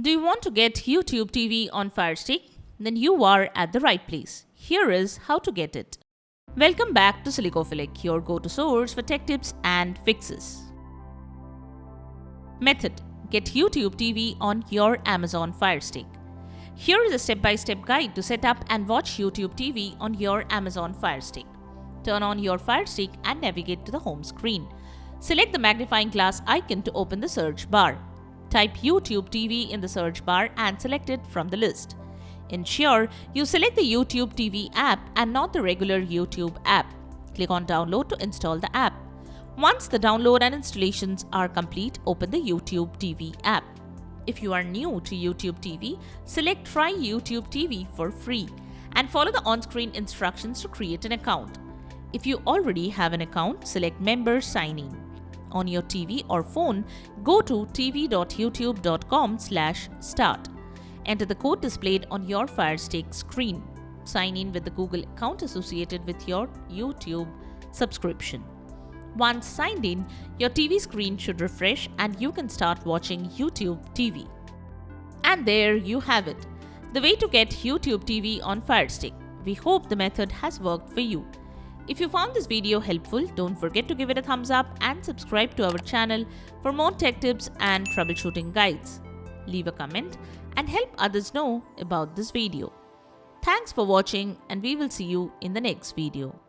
Do you want to get YouTube TV on Fire Stick? Then you are at the right place. Here is how to get it. Welcome back to Silicophilic, your go-to source for tech tips and fixes. Method: get YouTube TV on your Amazon Fire Stick. Here is a step-by-step guide to set up and watch YouTube TV on your Amazon Fire Stick. Turn on your Fire Stick and navigate to the home screen. Select the magnifying glass icon to open the search bar. Type YouTube TV in the search bar and select it from the list. Ensure you select the YouTube TV app and not the regular YouTube app. Click on Download to install the app. Once the download and installations are complete, open the YouTube TV app. If you are new to YouTube TV, select Try YouTube TV for free and follow the on-screen instructions to create an account. If you already have an account, select Member Sign In. On your TV or phone, go to tv.youtube.com/start. Enter the code displayed on your Fire Stick screen. Sign in with the Google account associated with your YouTube subscription. Once signed in, your TV screen should refresh and you can start watching YouTube TV. And there you have it, the way to get YouTube TV on Fire Stick. We hope the method has worked for you. If you found this video helpful, don't forget to give it a thumbs up and subscribe to our channel for more tech tips and troubleshooting guides. Leave a comment and help others know about this video. Thanks for watching, and we will see you in the next video.